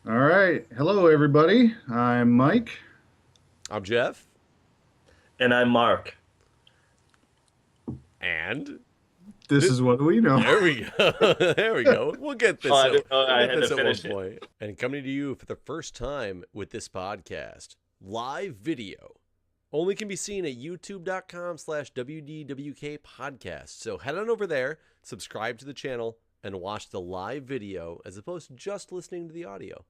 All right. Hello, everybody. I'm Mike. I'm Jeff, And I'm Mark. and This th- is What We Know. there we go. There we go. We'll get Oh, this. I At, didn't know we'll I get had this to at one finish it. point. And coming to you for the first time with this podcast, live video only can be seen at youtube.com/WDWK podcast. So head on over there, subscribe to the channel, and watch the live video as opposed to just listening to the audio.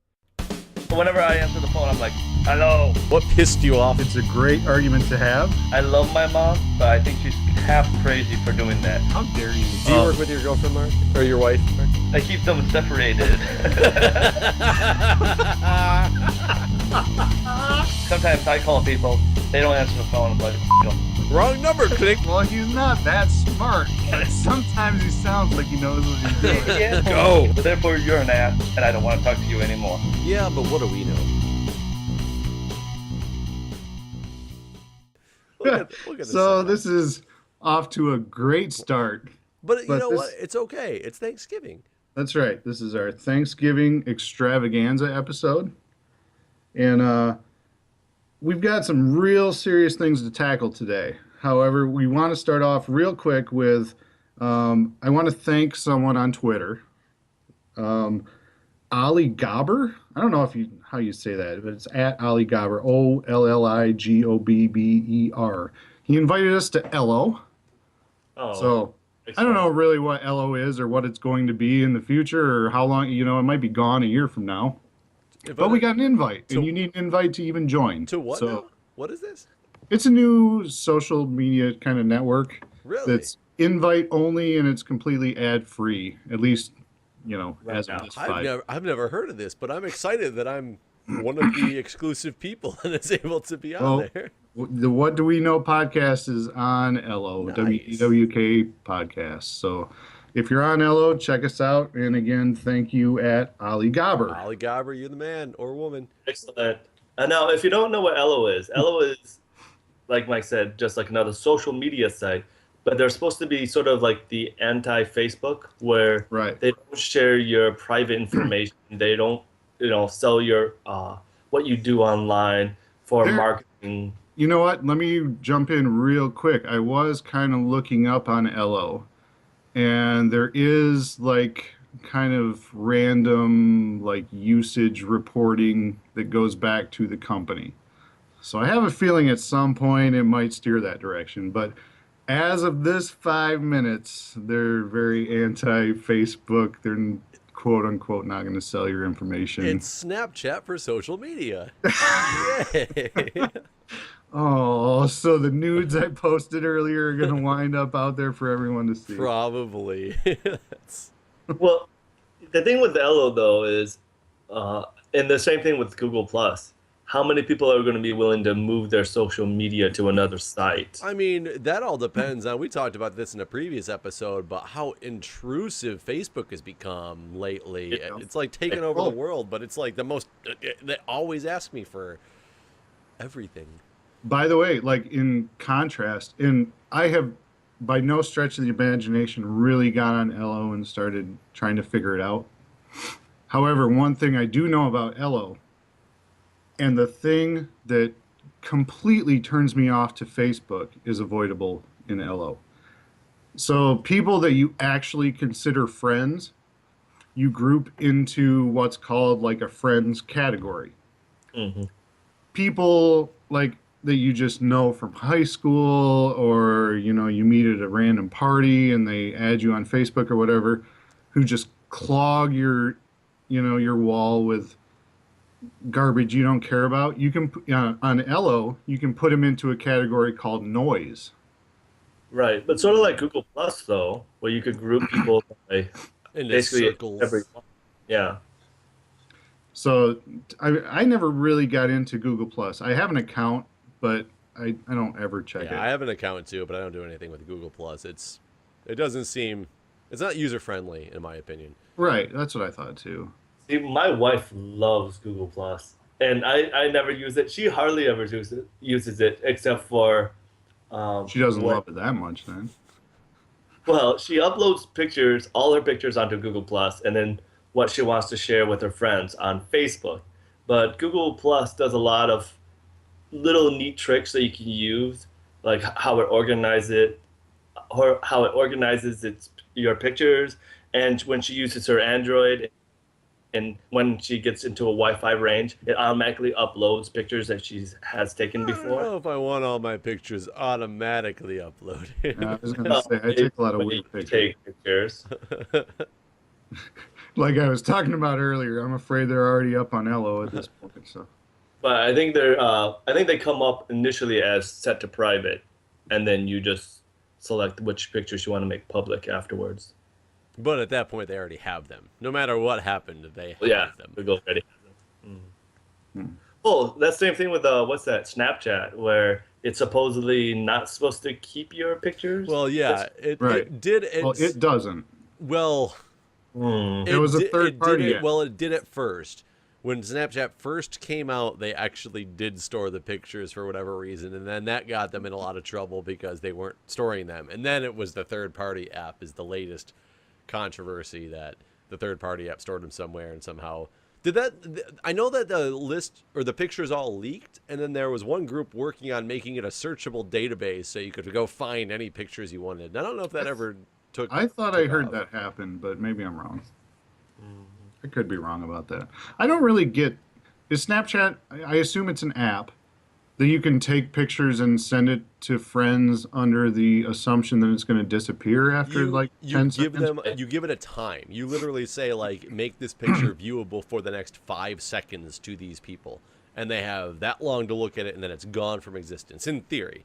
Whenever I answer the phone, I'm like, hello. What pissed you off? It's a great argument to have. I love my mom, but I think she's half crazy for doing that. How dare you? Do you work with your girlfriend, Mark? Or your wife, Mark? I keep them separated. Sometimes I call people, they don't answer the phone. I'm like, them. Wrong number, click. Well, he's not that smart, but sometimes he sounds like he knows what he's doing. Yeah. Go. But therefore, you're an ass, and I don't want to talk to you anymore. Yeah, but what do we know? We'll get So second. this is off to a great start. But you but know this- what? It's okay. It's Thanksgiving. That's right. This is our Thanksgiving Extravaganza episode. And we've got some real serious things to tackle today. However, we want to start off real quick with I want to thank someone on Twitter. Ali Gobber. I don't know how you say that, but it's at Ali Gobber, OLLIGOBBER. He invited us to Ello. Oh, So I don't know really what Ello is or what it's going to be in the future or how long, it might be gone a year from now. But we got an invite, and you need an invite to even join. To what So now? What is this? it's a new social media kind of network Really? that's invite only and it's completely ad free, at least, Right as now. of this five. I've never heard of this, but I'm excited that I'm one of the exclusive people that is able to be on Well, there. The What Do We Know podcast is on Ello, Nice. WDWK podcast. So if you're on Ello, check us out. And again, thank you at Ali Gobber. Ollie Gobber, you're the man or woman. Excellent. And now, if you don't know what Ello is, like Mike said, just like another social media site. But they're supposed to be sort of like the anti-Facebook, where Right. they don't share your private information. They don't, sell your what you do online for They're- marketing. You know what? Let me jump in real quick. I was kind of looking up on Ello, and there is like kind of random like usage reporting that goes back to the company. So I have a feeling at some point it might steer that direction. But as of this 5 minutes, they're very anti-Facebook. They're quote unquote not going to sell your information. It's Snapchat for social media. Yay. Oh, so the nudes I posted earlier are going to wind up out there for everyone to see. Probably. That's- Well, the thing with Ello though is, and the same thing with Google Plus. How many people are going to be willing to move their social media to another site? I mean, that all depends on, we talked about this in a previous episode, but how intrusive Facebook has become lately. Yeah. It's like taking over the world, but it's like the most, they always ask me for everything. By the way, like in contrast, I have by no stretch of the imagination really got on Ello and started trying to figure it out. However, one thing I do know about Ello, and the thing that completely turns me off to Facebook, is avoidable in Ello. So people that you actually consider friends, you group into what's called like a friends category. Mm-hmm. People like that you just know from high school, or you meet at a random party and they add you on Facebook or whatever, who just clog your wall with garbage you don't care about. You can on Ello you can put them into a category called noise. Right, but sort of like Google Plus though, where you could group people by In basically circles. everyone. Yeah. So I never really got into Google Plus. I have an account, but I don't ever check Yeah, I have an account too, but I don't do anything with Google Plus. It doesn't seem, it's not user friendly in my opinion. Right, that's what I thought too. See, my wife loves Google Plus, and I never use it. She hardly ever uses it except for. She doesn't when- love it that much then. Well, she uploads pictures, all her pictures onto Google Plus, and then what she wants to share with her friends on Facebook. But Google Plus does a lot of little neat tricks that you can use, like how it organizes it, or how it organizes your pictures, and when she uses her Android, and when she gets into a Wi-Fi range, it automatically uploads pictures that she has taken I don't before. know if I want all my pictures automatically uploaded. I was gonna say I take a lot of But weird you pictures. take pictures. Like I was talking about earlier, I'm afraid they're already up on Elo at this point. So But I think they come up initially as set to private, and then you just select which pictures you want to make public afterwards. But at that point, they already have them. No matter what happened, they have Yeah, them. Google already has them. Oh, that's the same thing with what's that, Snapchat, where it's supposedly not supposed to keep your pictures. Well, yeah, right. it did. Well, it doesn't. Well, It was a third party app. Well, it did it first. When Snapchat first came out, they actually did store the pictures for whatever reason, and then that got them in a lot of trouble because they weren't storing them. And then it was the third-party app is the latest controversy that the third-party app stored them somewhere and somehow did that. I know that the list or the pictures all leaked, and then there was one group working on making it a searchable database so you could go find any pictures you wanted. And I don't know if that ever took. I thought I heard off. that happen, but maybe I'm wrong. I could be wrong about that. I don't really get. Is Snapchat? I assume it's an app that you can take pictures and send it to friends under the assumption that it's going to disappear after like 10 seconds. You give it a time. You literally say like, make this picture viewable for the next 5 seconds to these people, and they have that long to look at it, and then it's gone from existence in theory.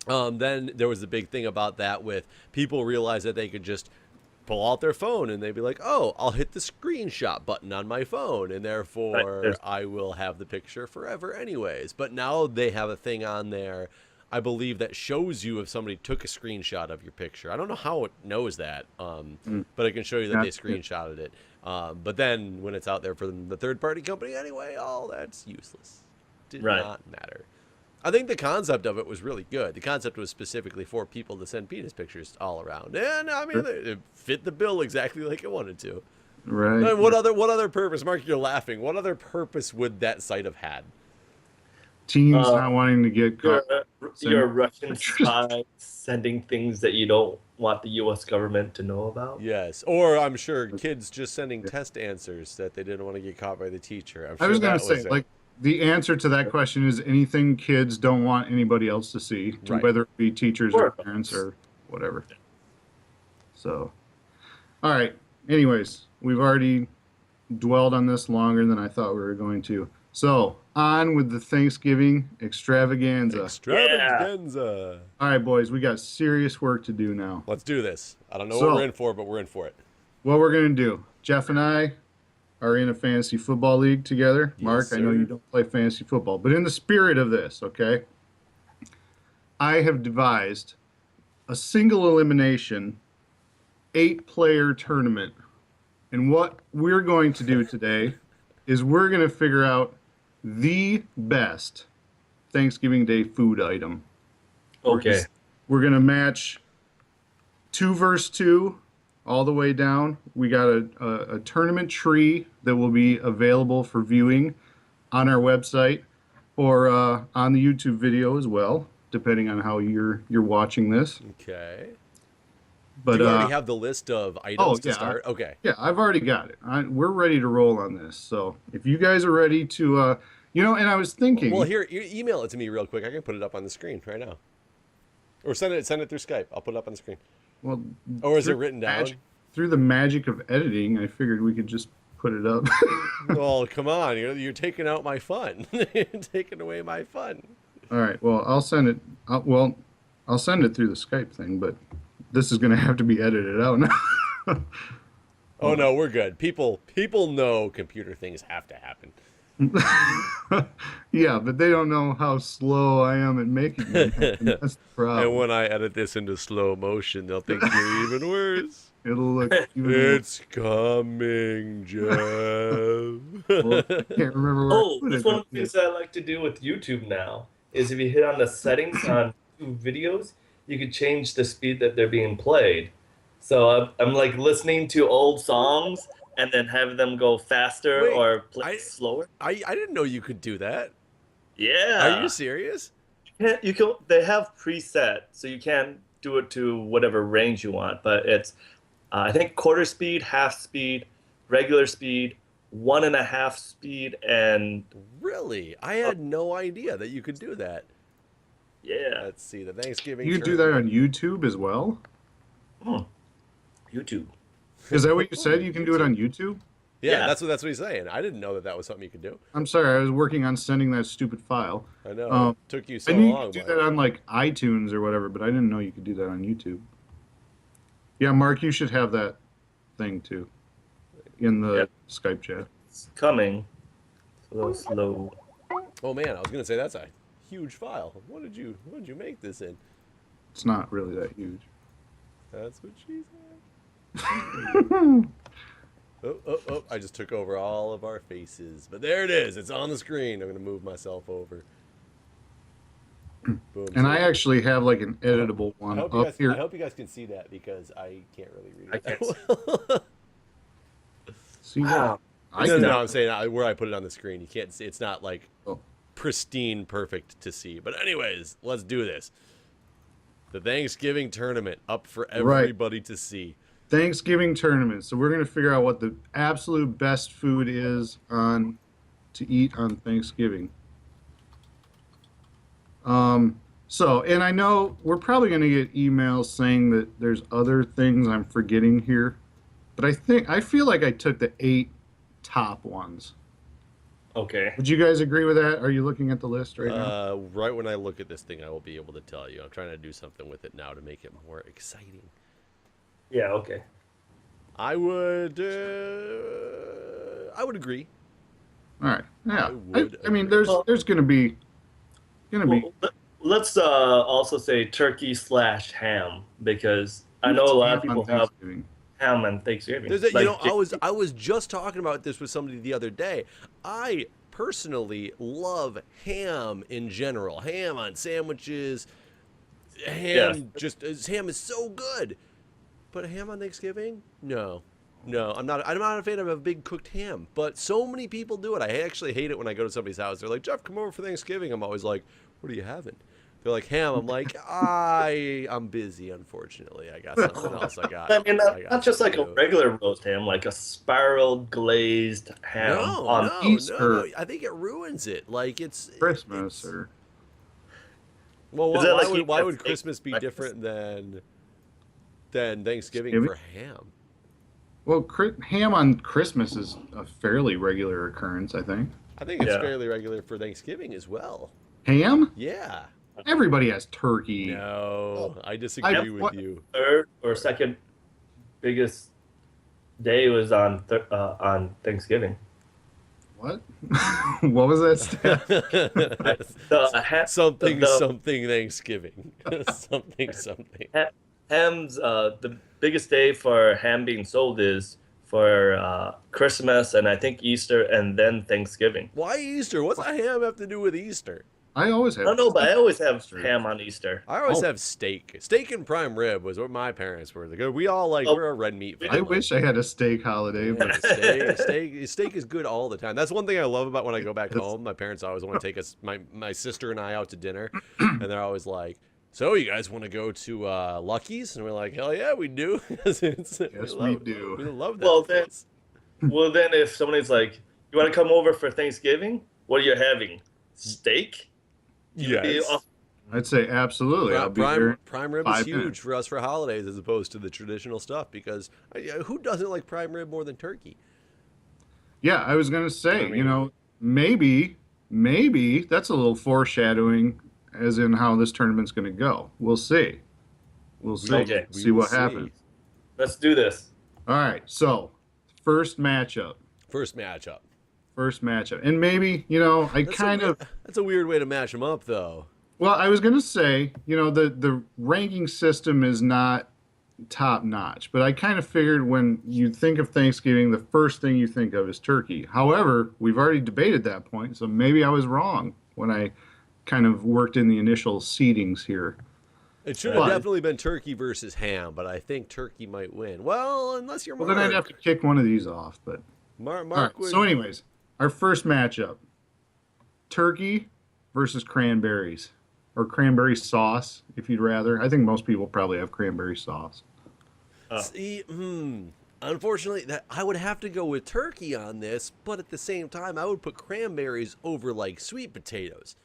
Then there was the big thing about that with people realized that they could just pull out their phone and they'd be like, oh, I'll hit the screenshot button on my phone, and therefore I will have the picture forever anyways. But now they have a thing on there, I believe, that shows you if somebody took a screenshot of your picture. I don't know how it knows that, but it can show you that they screenshotted it. But then when it's out there for the third-party company anyway, all that's useless. Did not matter. I think the concept of it was really good. The concept was specifically for people to send penis pictures all around, and I mean, it fit the bill exactly like it wanted to. Right. And what other purpose? Mark, you're laughing. What other purpose would that site have had? Teens not wanting to get caught. You're Russian spies sending things that you don't want the U.S. government to know about. Yes, or I'm sure kids just sending test answers that they didn't want to get caught by the teacher. I'm sure I was going to say, it. like, the answer to that question is anything kids don't want anybody else to see, Right. whether it be teachers or parents or whatever. So, all right. Anyways, we've already dwelled on this longer than I thought we were going to. So, on with the Thanksgiving extravaganza. Extravaganza. All right, boys, we got serious work to do now. Let's do this. I don't know what we're in for, but we're in for it. What we're going to do, Jeff and I are in a fantasy football league together. Yes, Mark, sir. I know you don't play fantasy football, but in the spirit of this, okay, I have devised a single elimination 8-player tournament. And what we're going to do today is we're going to figure out the best Thanksgiving Day food item. Okay. We're going to match 2 versus 2 all the way down. We got a tournament tree that will be available for viewing on our website or on the YouTube video as well, depending on how you're watching this. Okay. But Do you already have the list of items to start? Okay. Yeah, I've already got it. We're ready to roll on this. So if you guys are ready to, and I was thinking. Well, here, email it to me real quick. I can put it up on the screen right now. Or send it through Skype. I'll put it up on the screen. Well, or is it written down? Through the magic of editing, I figured we could just put it up. Oh, come on. You're taking out my fun. You're taking away my fun. All right. Well, I'll send it. I'll send it through the Skype thing, but this is going to have to be edited out now. Oh, no, we're good. People know computer things have to happen. Yeah, but they don't know how slow I am at making them happen. That's the problem. And when I edit this into slow motion, they'll think you're even worse. It'll look even It's coming, Jeff. Well, I can't remember where I put that's it. one of the things that I like to do with YouTube now is if you hit on the settings on YouTube videos, you could change the speed that they're being played. So I'm like listening to old songs and then have them go faster Wait, or play I slower. I didn't know you could do that. Are you Yeah. serious? You can. They have preset, so you can do it to whatever range you want. But it's, I think quarter speed, half speed, regular speed, 1.5 speed, and Really? I uh, had no idea that you could do that. yeah. Let's see the Thanksgiving You can do that tournament. on YouTube as well? Hmm. YouTube. Is that what you said? Ooh, You can do it YouTube. on YouTube? Yeah, Yeah. that's what he's saying. I didn't know that that was something you could do. I'm sorry, I was working on sending that stupid file. I know it Um, took you I so knew you could long, do but that on like iTunes or whatever, but I didn't know you could do that on YouTube. Yeah, Mark, you should have that thing too in Yeah. the Skype chat. It's coming. It's a little slow. oh man, I was gonna say that's a huge file. What did you make this in? It's not really that huge. That's what she said. Oh! I just took over all of our faces, but there it is. It's on the screen. I'm gonna move myself over. Boom. And I actually have like an editable I one hope you up guys. I here. hope you guys can see that because I can't really read I it can't that well. See what? Wow. I No, can. no, I'm saying where I put it on the screen. You can't see. It's not like Oh, pristine, perfect to see. But anyways, let's do this. The Thanksgiving tournament up for Right. everybody to see. Thanksgiving tournament. So we're gonna figure out what the absolute best food is on to eat on Thanksgiving. And I know we're probably going to get emails saying that there's other things I'm forgetting here, but I feel like I took the 8 top ones. Okay. Would you guys agree with that? Are you looking at the list right now? Right when I look at this thing, I will be able to tell you. I'm trying to do something with it now to make it more exciting. Yeah. Okay. I would agree. All right. Yeah. I would I mean, agree. Well, there's going to be well, let's also say turkey/ham because I know a lot of ham on people have Thanksgiving. ham on Thanksgiving. There's a, you Like, know, I was just talking about this with somebody the other day. I personally love ham in general. Ham on sandwiches. yes. Ham is so good. But ham on Thanksgiving? No. No, I'm not a fan of a big cooked ham, but so many people do it. I actually hate it when I go to somebody's house. They're like, "Jeff, come over for Thanksgiving." I'm always like, "What are you having?" They're like, "Ham." I'm like, I'm busy, unfortunately. I got something else I mean, I got not just to like a do." regular roast ham, like a spiral glazed ham No, on. no, Easter. no. I think it ruins it. Like Christmas it's, or well, Is that like why eating would a steak Christmas be breakfast? different than Thanksgiving Thanksgiving? for ham? Well, ham on Christmas is a fairly regular occurrence, I think. I think it's Yeah. fairly regular for Thanksgiving as well. Ham? Yeah. Everybody has turkey. No, I disagree with what- you. Third or second biggest day was on Thanksgiving. What? What was that stat? something the something Thanksgiving. something. Ham's the biggest day for ham being sold is for Christmas and I think Easter and then Thanksgiving. Why Easter? What's a ham have to do with Easter? I always I have. don't know, but I always have ham on Easter. I always Oh. have steak. Steak and prime rib was what my parents were. We all like we're a red meat family. I wish I had a steak holiday, Yeah, but steak is good all the time. That's one thing I love about when I go back home. My parents always want to take us, my sister and I, out to dinner, and they're always like, "So you guys want to go to Lucky's?" And we're like, "Hell yeah, we do." Yes, we do. We love that. Well, then- place. Well, then if somebody's like, "You want to come over for Thanksgiving? What are you having? Steak?" Yes. I'd say absolutely. I'll be there. Prime rib is 5 huge minutes. for us for holidays as opposed to the traditional stuff because who doesn't like prime rib more than turkey? Yeah, I was gonna say, I mean- maybe that's a little foreshadowing, as in how this tournament's gonna go. We'll see. We'll see. Okay. See what happens. Let's do this. All right. So, first matchup. First matchup. And maybe That's a weird way to match them up, though. Well, I was going to say, the ranking system is not top notch, but I kind of figured when you think of Thanksgiving, the first thing you think of is turkey. However, we've already debated that point, so maybe I was wrong when I kind of worked in the initial seedings here. It should have But- definitely been turkey versus ham, but I think turkey might win. Well, unless you're Well, Mark. then I'd have to kick one of these off. But Mark all right. would. So, anyways, our first matchup: turkey versus cranberries, or cranberry sauce, if you'd rather. I think most people probably have cranberry sauce. See, unfortunately, I would have to go with turkey on this, but at the same time, I would put cranberries over like sweet potatoes.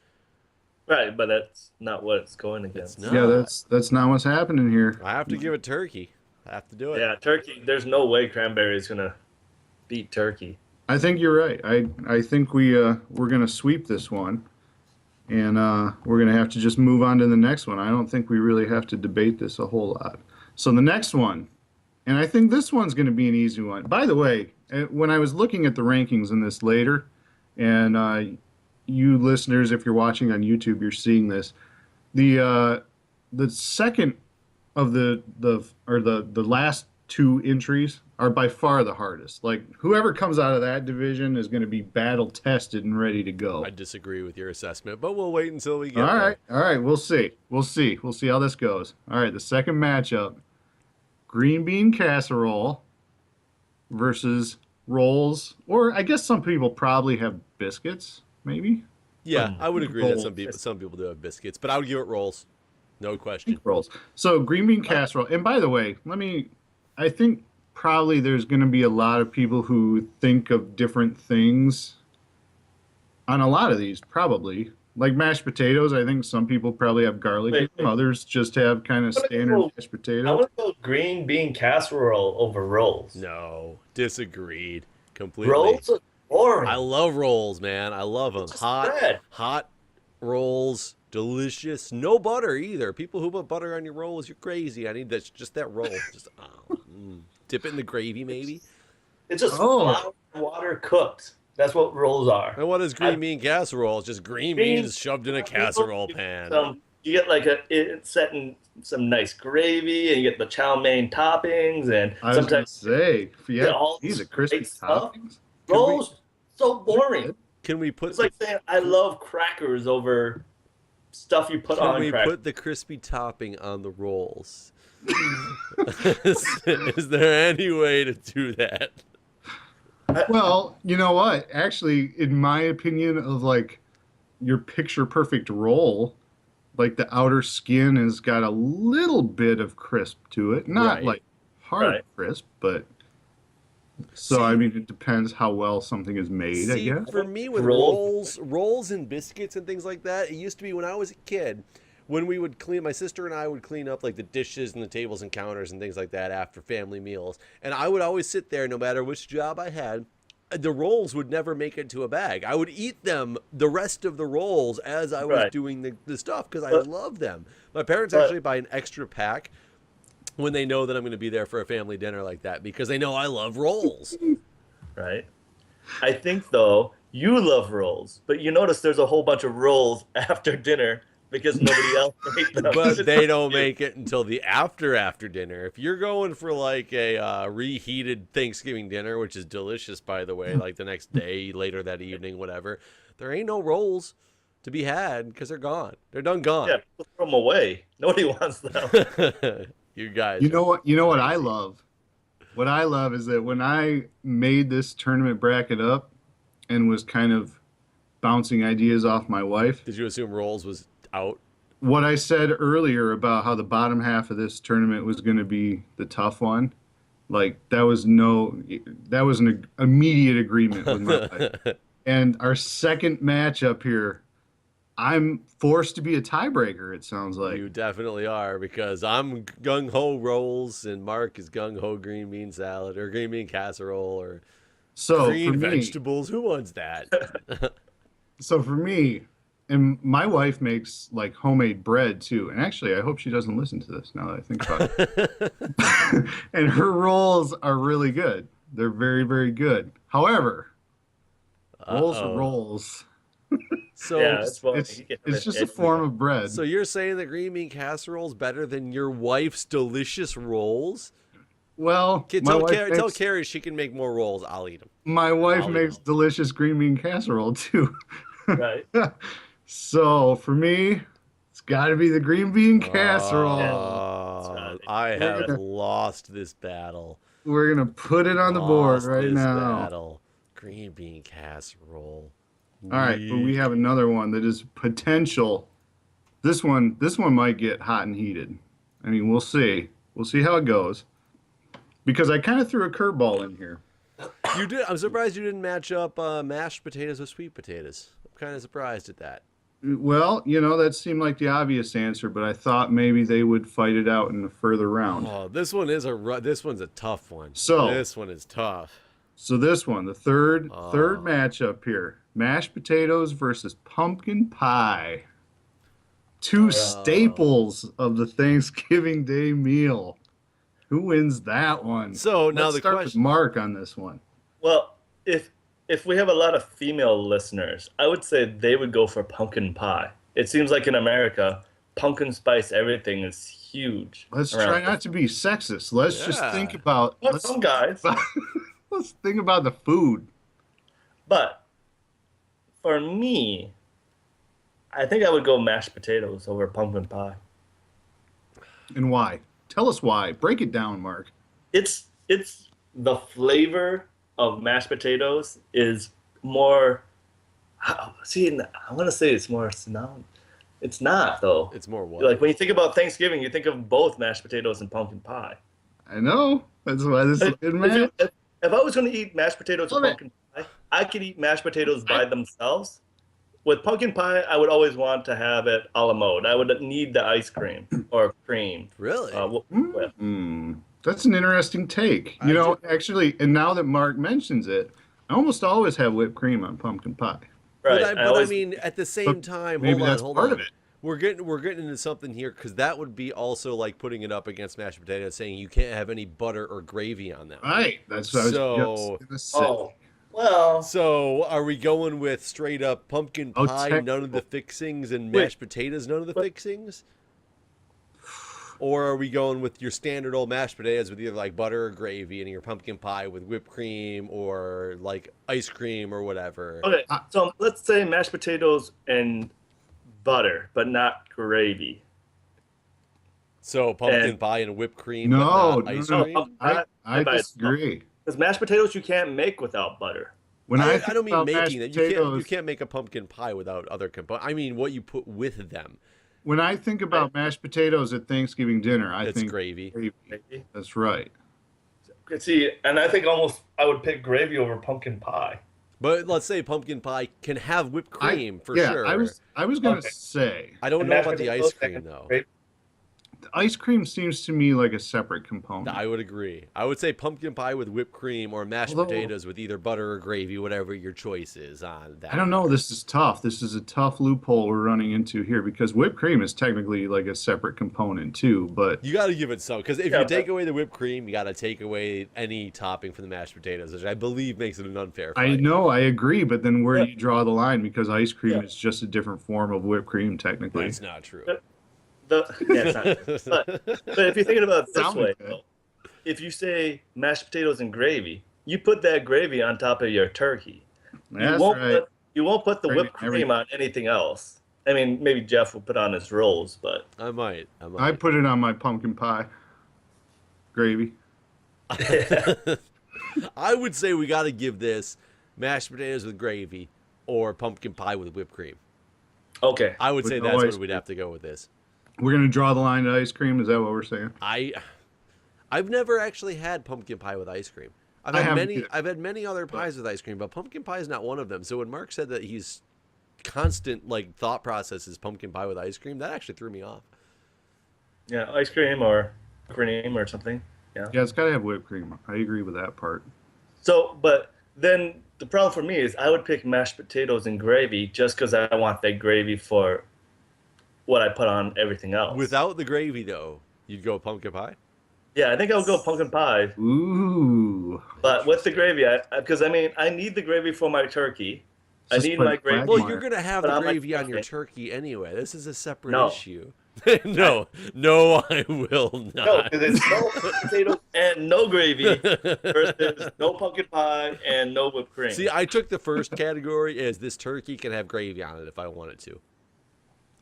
Right, but that's not what it's going against. not. Yeah, that's not what's happening here. I have to give it turkey. I have to do it. Yeah, turkey. There's no way cranberry is gonna beat turkey. I think you're right. I think we're gonna sweep this one, and we're gonna have to just move on to the next one. I don't think we really have to debate this a whole lot. So the next one, and I think this one's gonna be an easy one. By the way, when I was looking at the rankings in this later, and you listeners, if you're watching on YouTube, you're seeing this. The second of the last two entries are by far the hardest. Like whoever comes out of that division is going to be battle tested and ready to go. I disagree with your assessment, but we'll wait until we get All there. right, we'll see how this goes. All right, the second matchup: green bean casserole versus rolls, or I guess some people probably have biscuits, maybe. Yeah, I would agree that Rolls. some people do have biscuits, but I would give it rolls. No question. Rolls. So green bean casserole. And by the way, I think probably there's going to be a lot of people who think of different things on a lot of these, probably. Like mashed potatoes, I think some people probably have garlic in them. Others just have kind of standard mashed I potatoes. would go green bean casserole over rolls. No, disagreed completely. Rolls are boring. I love rolls, man. I love them. It's just bread. Hot rolls, delicious. No butter either. People who put butter on your rolls, you're crazy. I need just that roll. Just dip it in the gravy, maybe. It's just Oh. flour and water cooked. That's what rolls are. And what is green bean casserole? It's just green beans shoved in a casserole pan. You get it's set in some nice gravy, and you get the chow mein toppings, and I was going to sometimes say, if you Yeah, have all these are crispy great stuff. toppings. rolls so boring. Can we put It's like saying I love crackers over stuff you put can on we crackers. put the crispy topping on the rolls? Is there any way to do that? Well, you know what? Actually, in my opinion, of like your picture perfect roll, like the outer skin has got a little bit of crisp to it. Not Right. like hard Right. crisp, but so See- I mean, it depends how well something is made, I See, guess. for me with Rolls. rolls and biscuits and things like that, it used to be when I was a kid, when we would clean, my sister and I would clean up like the dishes and the tables and counters and things like that after family meals. And I would always sit there, no matter which job I had, the rolls would never make it to a bag. I would eat them, the rest of the rolls, as I was Right. doing the stuff because I But- love them. My parents but- actually buy an extra pack when they know that I'm going to be there for a family dinner like that because they know I love rolls. Right. I think though you love rolls, but you notice there's a whole bunch of rolls after dinner because nobody else ate them. But they don't make it until the after dinner. If you're going for like a reheated Thanksgiving dinner, which is delicious, by the way, like the next day, later that evening, whatever, there ain't no rolls to be had because they're gone. They're done gone. Yeah, people throw them away. Nobody wants them. You guys. You know what? You know what I love? What I love is that when I made this tournament bracket up and was kind of bouncing ideas off my wife, Did you assume rolls was out? what I said earlier about how the bottom half of this tournament was going to be the tough one, like that was an immediate agreement with my wife. And our second matchup here, I'm forced to be a tiebreaker. It sounds like. You definitely are because I'm gung ho rolls and Mark is gung ho green bean salad or green bean casserole or So green for me, vegetables. Who wants that? so for me, and my wife makes like homemade bread too. And actually, I hope she doesn't listen to this now that I think about it. And her rolls are really good. They're very, very good. However, rolls are Uh-oh. rolls. So Yeah, it's funny. It's just a form of bread. So you're saying that green bean casserole is better than your wife's delicious rolls? Well, Okay, my wife tell makes, Carrie she can make more rolls. I'll eat them. my wife I'll eat makes them. delicious green bean casserole too. Right. So for me, it's It's got to be the green bean casserole. That's right. I have gonna- lost this battle. We're going to put it on the board Lost right this now. battle. Green bean casserole. All right, but we Weak. have another one that is potential. This one might get hot and heated. I mean, we'll see. We'll see how it goes. Because I kind of threw a curveball in here. You did. I'm surprised you didn't match up mashed potatoes with sweet potatoes. I'm kind of surprised at that. Well, that seemed like the obvious answer, but I thought maybe they would fight it out in a further round. Oh, this one's a tough one. So- this one is tough. So this one, the third matchup here, mashed potatoes versus pumpkin pie. Two staples of the Thanksgiving Day meal. Who wins that one? So now Let's the start with question. Mark on this one. Well, if we have a lot of female listeners, I would say they would go for pumpkin pie. It seems like in America, pumpkin spice everything is huge. Let's around try not to be sexist. Let's just Yeah. think about Well, let's, some guys. let's think about the food. But for me, I think I would go mashed potatoes over pumpkin pie. And why? Tell us why. Break it down, Mark. It's the flavor of mashed potatoes is more. See, I want to say it's more cinnamon. It's not though. It's more what? Like when you think about Thanksgiving, you think of both mashed potatoes and pumpkin pie. I know. That's why this is a good match. If I was going to eat mashed potatoes Love or it. pumpkin pie, I could eat mashed potatoes by themselves. With pumpkin pie, I would always want to have it a la mode. I would need the ice cream or cream. Really? With. That's an interesting take. Actually, and now that Mark mentions it, I almost always have whipped cream on pumpkin pie. Right. I mean, at the same time, maybe that's hold part on. of it. We're getting into something here because that would be also like putting it up against mashed potatoes, saying you can't have any butter or gravy on them. Right. That's what I was just gonna say. Oh, well. So, are we going with straight up pumpkin Oh, pie, none of the fixings, and mashed potatoes, none of the fixings? Or are we going with your standard old mashed potatoes with either like butter or gravy, and your pumpkin pie with whipped cream or like ice cream or whatever? Okay, so let's say mashed potatoes and butter, but not gravy. So pumpkin pie and whipped cream, No, but not ice no, cream. I disagree. Because mashed potatoes you can't make without butter. When I think don't mean about making mashed it. You potatoes, can't make a pumpkin pie without other components. I mean, what you put with them. when I think about mashed potatoes at Thanksgiving dinner, I It's think gravy. Maybe. That's right. See, and I think almost I would pick gravy over pumpkin pie. But let's say pumpkin pie can have whipped cream for sure. I was gonna Okay. say I don't And know mashed about the potatoes ice cream and though. gravy. the ice cream seems to me like a separate component. I would agree. I would say pumpkin pie with whipped cream or mashed Although- potatoes with either butter or gravy, whatever your choice is on that. I don't know. This is tough. This is a tough loophole we're running into here because whipped cream is technically like a separate component too. But You got to give it some because if Yeah, you take but- away the whipped cream, you got to take away any topping from the mashed potatoes, which I believe makes it an unfair I fight. know I agree. But then where do you draw the line? Because ice cream Yeah. is just a different form of whipped cream technically. That's not true. It's not. But if you're thinking about it this Sounded way, good. though, if you say mashed potatoes and gravy, you put that gravy on top of your turkey. That's won't right. you won't put the Cream whipped everything. cream on anything else. I mean, maybe Jeff will put on his rolls, but I might. I put it on my pumpkin pie gravy. I would say we got to give this mashed potatoes with gravy or pumpkin pie with whipped cream. okay. I would With say no that's ice where we'd cream. have to go with this. We're gonna draw the line at ice cream. Is that what we're saying? I've never actually had pumpkin pie with ice cream. I haven't either. I've had many other pies with ice cream, but pumpkin pie is not one of them. So when Mark said that he's constant like thought process is pumpkin pie with ice cream, that actually threw me off. Yeah, ice cream or cream or something. Yeah. Yeah, it's gotta have whipped cream. I agree with that part. So, but then the problem for me is I would pick mashed potatoes and gravy just because I want that gravy for what I put on everything else. Without the gravy though, you'd go pumpkin pie. Yeah, I think I would go pumpkin pie, Ooh. but with the gravy, because I mean, I need the gravy for my turkey. I Just need put my a gravy. flag Well, mark. you're gonna have But the I'm like, gravy on your okay. turkey anyway. This is a separate No. issue. no, I will No, not. because it's no potatoes and no gravy versus no pumpkin pie and no whipped cream. See, I took the first category as this turkey can have gravy on it if I wanted to.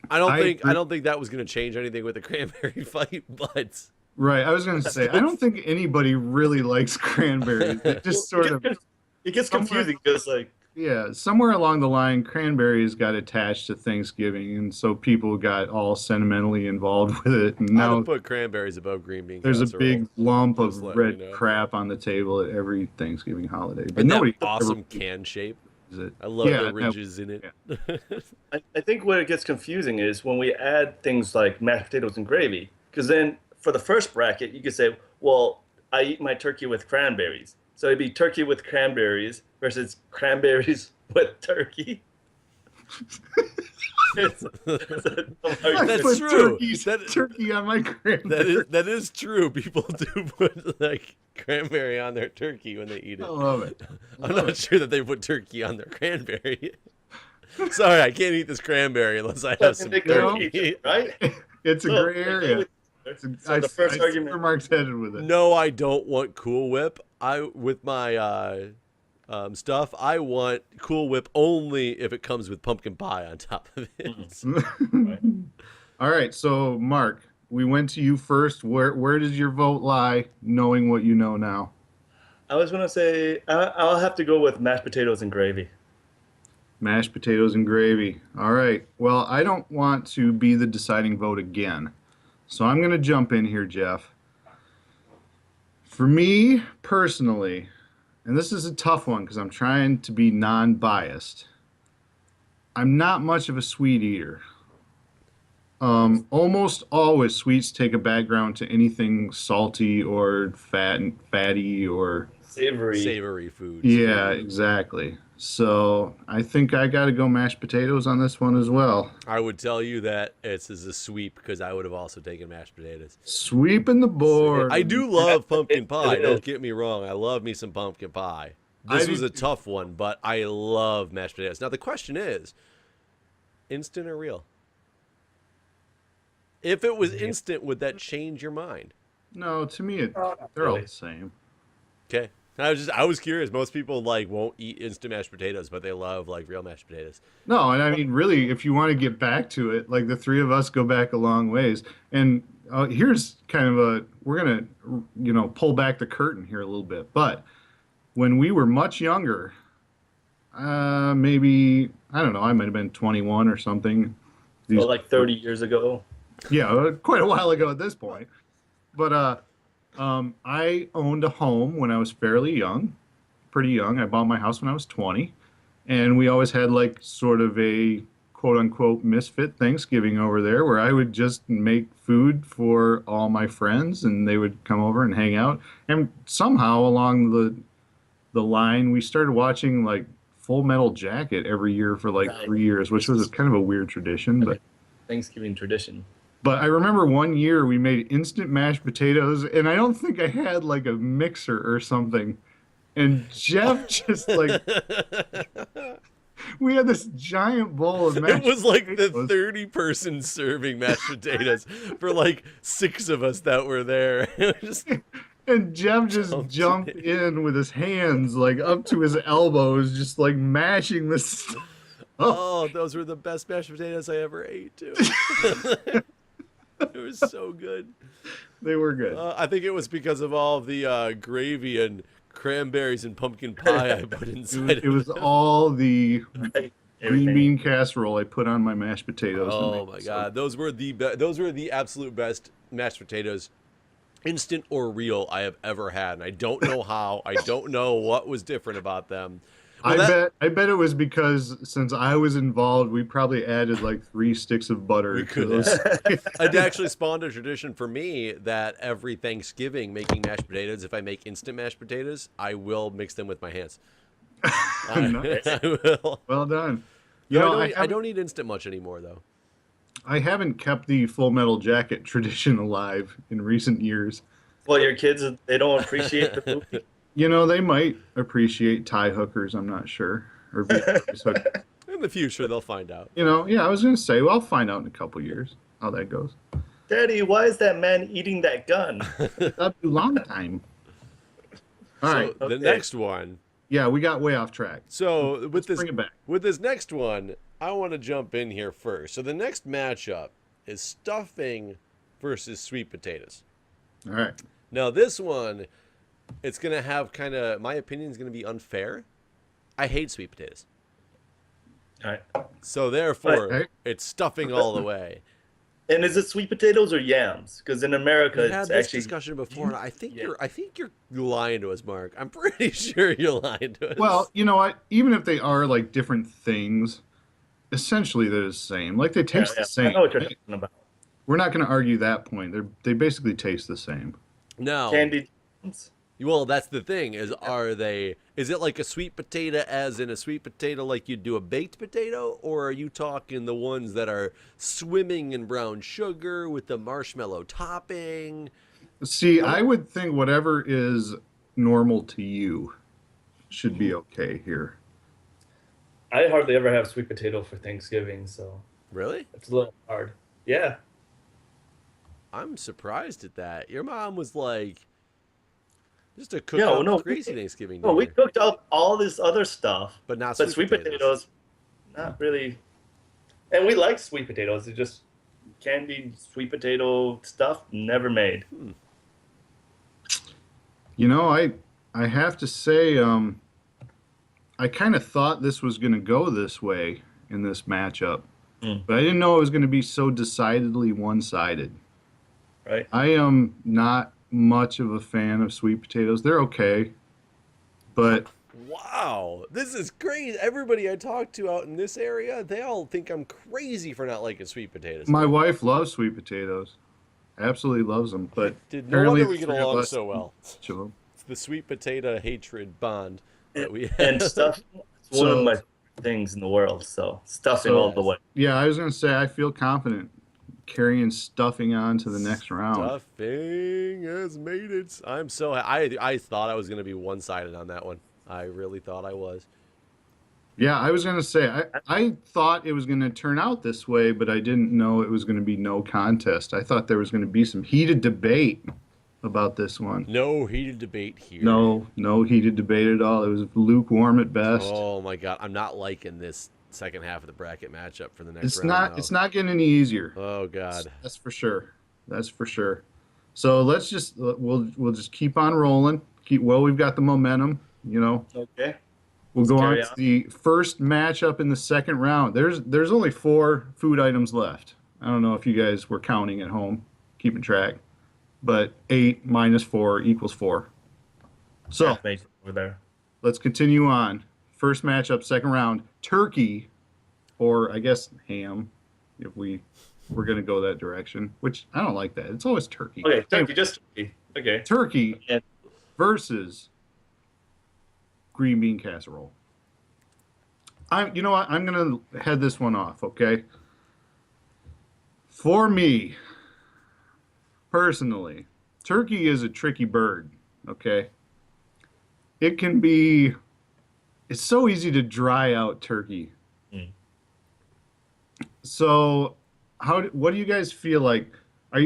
agree. I don't think that was going to change anything with the cranberry fight, but Right. I was going to say, I don't think anybody really likes cranberries. They just sort of, it gets somewhere, confusing because like yeah, somewhere along the line, cranberries got attached to Thanksgiving, and so people got all sentimentally involved with it. And I'd have now put cranberries above green bean there's a casserole. big lump of Just letting you red know. crap on the table at every Thanksgiving holiday. But And that nobody awesome ever can shape. uses it. I love Yeah, the ridges in it. yeah. I think where it gets confusing is when we add things like mashed potatoes and gravy. Because then for the first bracket, you could say, well, I eat my turkey with cranberries. So it'd be turkey with cranberries versus cranberries with turkey. It's I That's put true. Turkey on my cranberry. That is true. People do put like cranberry on their turkey when they eat I it. love it. I'm not sure that they put turkey on their cranberry. Sorry, I can't eat this cranberry unless I have some turkey. right? It's a gray area. So the first I see argument. where Mark's headed with it. No, I don't want Cool Whip. With my stuff, I want Cool Whip only if it comes with pumpkin pie on top of it. All right, so Mark, we went to you first. Where does your vote lie, knowing what you know now? I was gonna say I'll have to go with mashed potatoes and gravy. Mashed potatoes and gravy. All right. Well, I don't want to be the deciding vote again. So I'm going to jump in here, Jeff. For me personally, and this is a tough one because I'm trying to be non-biased, I'm not much of a sweet eater. Almost always sweets take a background to anything salty or fatty or Savory foods. yeah, exactly. So I think I got to go mashed potatoes on this one as well. I would tell you that it's as a sweep because I would have also taken mashed potatoes. Sweeping the board. I do love pumpkin pie. Don't get me wrong. I love me some pumpkin pie. This I was do a too. tough one, but I love mashed potatoes. Now the question is, instant or real? If it was instant, would that change your mind? No, to me, they're all really. the same. Okay. I was curious. Most people like won't eat instant mashed potatoes, but they love like real mashed potatoes. No, and I mean, really, if you want to get back to it, like the three of us go back a long ways. And here's kind of we're going to, pull back the curtain here a little bit. But when we were much younger, maybe, I don't know, I might have been 21 or something. So like 30 years ago. Yeah, quite a while ago at this point. But I owned a home when I was fairly young, pretty young. I bought my house when I was 20. And we always had like sort of a quote unquote misfit Thanksgiving over there where I would just make food for all my friends and they would come over and hang out. And somehow along the line, we started watching like Full Metal Jacket every year for like 3 years, which was kind of a weird tradition. But Thanksgiving tradition. But I remember one year we made instant mashed potatoes, and I don't think I had like a mixer or something. And Jeff just like, we had this giant bowl of mashed It was like the potatoes. 30-person serving mashed potatoes for like 6 of us that were there. It was just And Jeff just jumped in with his hands like up to his elbows, just like mashing this stuff. oh, those were the best mashed potatoes I ever ate too. It was so good. They were good. I think it was because of all the gravy and cranberries and pumpkin pie I put inside. It was all the Right? green bean casserole I put on my mashed potatoes. to Oh make my it god, those were the absolute best mashed potatoes, instant or real, I have ever had. And I don't know how. I don't know what was different about them. Well, I bet it was because since I was involved, we probably added like 3 sticks of butter. We to could those. It actually spawned a tradition for me that every Thanksgiving making mashed potatoes, if I make instant mashed potatoes, I will mix them with my hands. Nice. I will. Well done. I don't eat instant much anymore though. I haven't kept the Full Metal Jacket tradition alive in recent years. Well, your kids, they don't appreciate the movie. They might appreciate tie hookers. I'm not sure. Or so, In the future, they'll find out. yeah. I was gonna say, well, I'll find out in a couple years how that goes. Daddy, why is that man eating that gun? That'll be a long time. All right. The Okay. next one Yeah, we got way off track. So with Let's this bring it back. with this next one, I want to jump in here first. So the next matchup is stuffing versus sweet potatoes. All right. Now this one, it's gonna have kind of, my opinion is gonna be unfair. I hate sweet potatoes, All right. so therefore Right. it's stuffing all the way. And is it sweet potatoes or yams? Because in America, We had it's this actually discussion before, and I think Yeah. you're lying to us, Mark. I'm pretty sure you're lying to us. Well, you know what? Even if they are like different things, essentially they're the same. Like they yeah, taste yeah. the same. I know what you're talking about. We're not going to argue that point. They basically taste the same. no. Candy jams. Well, that's the thing. Is it like a sweet potato, as in a sweet potato like you'd do a baked potato, or are you talking the ones that are swimming in brown sugar with the marshmallow topping? See, I would think whatever is normal to you should be okay here. I hardly ever have sweet potato for Thanksgiving, so Really? it's a little hard. Yeah. I'm surprised at that. Your mom was like, just to cook Yeah, up no, crazy Thanksgiving No, we dinner, cooked up all this other stuff, but not but sweet sweet potatoes, not really. And we like sweet potatoes. It's just candied sweet potato stuff never made. You know, I have to say, I kind of thought this was going to go this way in this matchup, Mm. but I didn't know it was going to be so decidedly one-sided. Right? I am not much of a fan of sweet potatoes. They're okay, but Wow, this is crazy. Everybody I talk to out in this area, they all think I'm crazy for not liking sweet potatoes. my wife loves sweet potatoes. Absolutely loves them, but No apparently wonder we the get three of along us so well. much of them. It's the sweet potato hatred bond that we have. And stuff. It's one So- of my favorite things in the world. So stuffing So- all the way. Yeah, I was going to say I feel confident carrying stuffing on to the next round. Stuffing has made it. I'm so I thought I was going to be one-sided on that one. I really thought I was. Yeah, I was going to say I thought it was going to turn out this way, but I didn't know it was going to be no contest. I thought there was going to be some heated debate about this one. No heated debate here. No heated debate at all. It was lukewarm at best. Oh my god, I'm not liking this second half of the bracket matchup for the next It's round. not though. it's not getting any easier. Oh god. That's for sure. That's for sure. So let's just we'll just keep on rolling. We've got the momentum, you know. Okay. We'll go on carry to on. the first matchup in the second round. There's only 4 food items left. I don't know if you guys were counting at home, keeping track, but 8 minus 4 equals 4. So Mate over there. let's continue on. First matchup, second round. Turkey, or I guess ham, if we're gonna go that direction. Which I don't like that. It's always turkey. Okay, turkey, just turkey. Okay. Turkey Yeah. versus green bean casserole. You know what? I'm gonna head this one off, okay? For me, personally, turkey is a tricky bird, okay? It can be, it's so easy to dry out turkey. Mm. So, what do you guys feel like?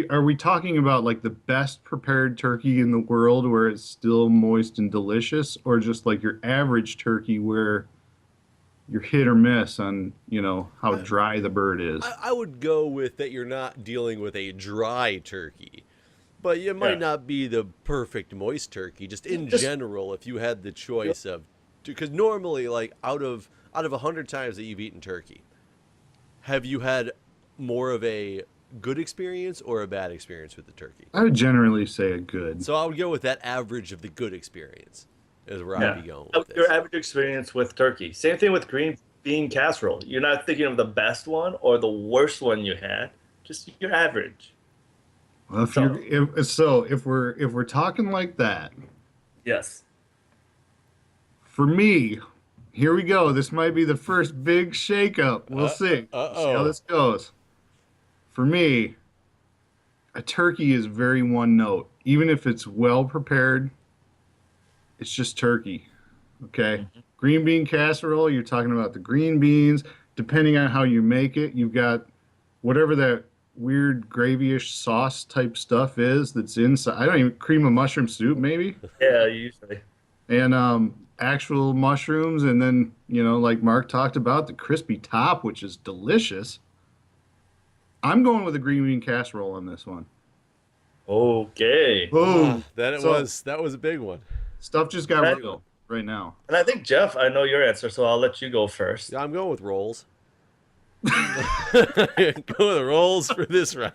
Are we talking about like the best prepared turkey in the world where it's still moist and delicious, or just like your average turkey where you're hit or miss on, you know, how dry the bird is? I would go with that you're not dealing with a dry turkey. But it might Yeah. not be the perfect moist turkey. Just in Just- general, if you had the choice of, because normally, like out of 100 times that you've eaten turkey, have you had more of a good experience or a bad experience with the turkey? I would generally say a good. So I would go with that average of the good experience is where I'd be going with Your this. average experience with turkey. Same thing with green bean casserole. You're not thinking of the best one or the worst one you had. Just your average. Well, if we're talking like that, Yes. for me, here we go. This might be the first big shakeup. We'll see. uh-oh. See how this goes. For me, a turkey is very one note. Even if it's well prepared, it's just turkey. Okay? Mm-hmm. Green bean casserole, you're talking about the green beans. Depending on how you make it, you've got whatever that weird gravy-ish sauce type stuff is that's inside. I don't even cream of mushroom soup, maybe. Yeah, usually. And actual mushrooms, and then, like Mark talked about, the crispy top, which is delicious. I'm going with a green bean casserole on this one. Okay. Boom. That So was a big one. stuff just got And real right now. I think, Jeff, I know your answer, so I'll let you go first. Yeah, I'm going with rolls. Going with rolls for this round.